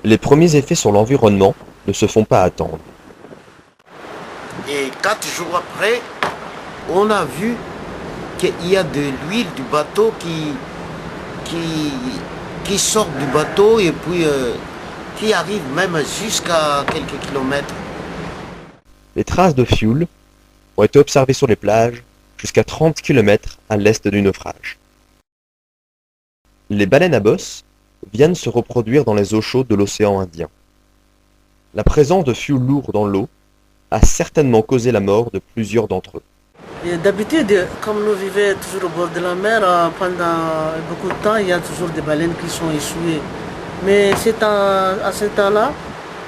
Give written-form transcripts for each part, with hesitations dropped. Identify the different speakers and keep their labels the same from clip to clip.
Speaker 1: Les premiers effets sur l'environnement ne se font pas attendre.
Speaker 2: Et 4 jours après, on a vu qu'il y a de l'huile du bateau qui sort du bateau et puis qui arrive même jusqu'à quelques kilomètres.
Speaker 1: Les traces de fioul ont été observées sur les plages jusqu'à 30 km à l'est du naufrage. Les baleines à bosse viennent se reproduire dans les eaux chaudes de l'océan Indien. La présence de fioul lourd dans l'eau a certainement causé la mort de plusieurs d'entre eux.
Speaker 3: Et d'habitude, comme nous vivons toujours au bord de la mer, pendant beaucoup de temps, il y a toujours des baleines qui sont échouées. Mais à ce temps-là,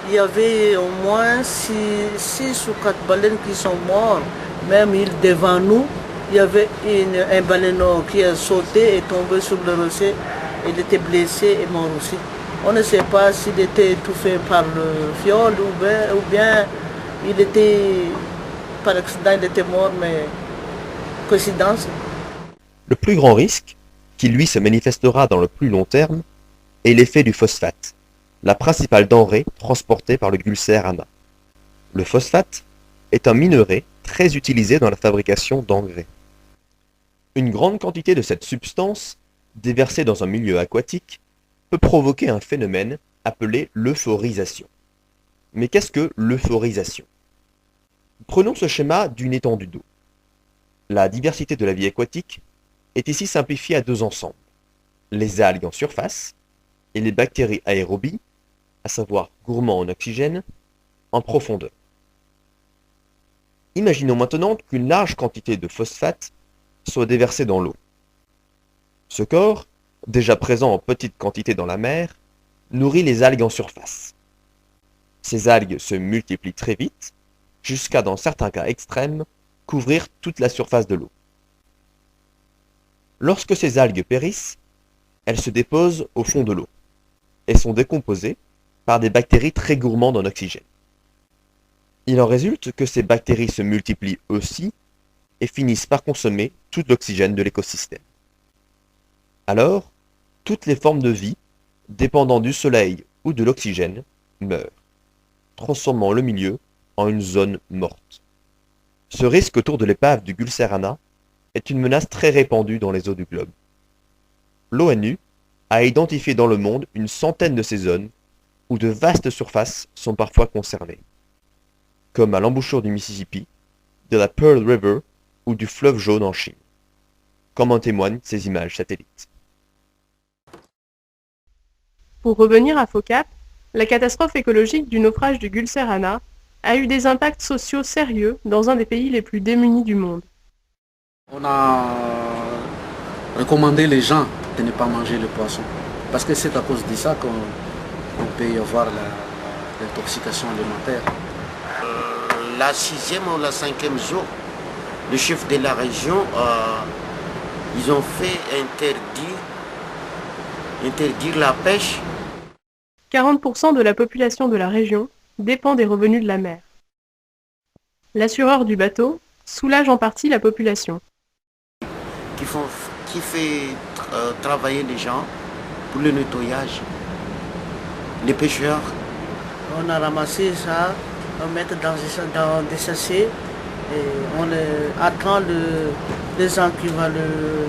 Speaker 3: il y avait au moins 6 ou 4 baleines qui sont mortes. Même devant nous, il y avait un baleineau qui a sauté et tombé sur le rocher. Il était blessé et mort aussi. On ne sait pas s'il était étouffé par le fiole ou bien il était, par accident, il était mort, mais coïncidence.
Speaker 1: Le plus grand risque, qui lui se manifestera dans le plus long terme, est l'effet du phosphate, la principale denrée transportée par le Gulser Hana. Le phosphate est un minerai très utilisé dans la fabrication d'engrais. Une grande quantité de cette substance, déversée dans un milieu aquatique, peut provoquer un phénomène appelé l'euphorisation. Mais qu'est-ce que l'euphorisation? Prenons ce schéma d'une étendue d'eau. La diversité de la vie aquatique est ici simplifiée à 2 ensembles. Les algues en surface et les bactéries aérobies, à savoir gourmands en oxygène, en profondeur. Imaginons maintenant qu'une large quantité de phosphate soit déversée dans l'eau. Ce corps, déjà présent en petite quantité dans la mer, nourrit les algues en surface. Ces algues se multiplient très vite, jusqu'à, dans certains cas extrêmes, couvrir toute la surface de l'eau. Lorsque ces algues périssent, elles se déposent au fond de l'eau et sont décomposées par des bactéries très gourmandes en oxygène. Il en résulte que ces bactéries se multiplient aussi et finissent par consommer tout l'oxygène de l'écosystème. Alors, toutes les formes de vie, dépendant du soleil ou de l'oxygène, meurent, transformant le milieu en une zone morte. Ce risque autour de l'épave du Gulser Hana est une menace très répandue dans les eaux du globe. L'ONU a identifié dans le monde une centaine de ces zones où de vastes surfaces sont parfois concernées, comme à l'embouchure du Mississippi, de la Pearl River ou du fleuve Jaune en Chine, comme en témoignent ces images satellites.
Speaker 4: Pour revenir à Focap, la catastrophe écologique du naufrage du Gulser Hana a eu des impacts sociaux sérieux dans un des pays les plus démunis du monde.
Speaker 5: On a recommandé les gens de ne pas manger le poisson, parce que c'est à cause de ça qu'on peut y avoir l'intoxication alimentaire.
Speaker 2: La 6e ou la 5e jour, le chef de la région, ils ont fait interdire la pêche.
Speaker 4: 40% de la population de la région dépend des revenus de la mer. L'assureur du bateau soulage en partie la population.
Speaker 2: Qui fait travailler les gens pour le nettoyage. Les pêcheurs.
Speaker 3: On a ramassé ça, on met dans des sachets et on attend les gens qui vont le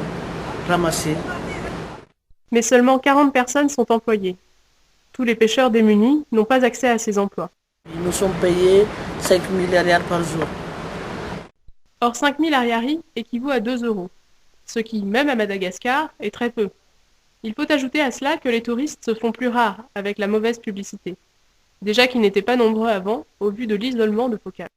Speaker 3: ramasser.
Speaker 4: Mais seulement 40 personnes sont employées. Tous les pêcheurs démunis n'ont pas accès à ces emplois.
Speaker 3: Ils nous sont payés 5 milliards par jour.
Speaker 4: Or 5000 ariary équivaut à 2 euros, ce qui, même à Madagascar, est très peu. Il faut ajouter à cela que les touristes se font plus rares avec la mauvaise publicité, déjà qu'ils n'étaient pas nombreux avant au vu de l'isolement de Focap.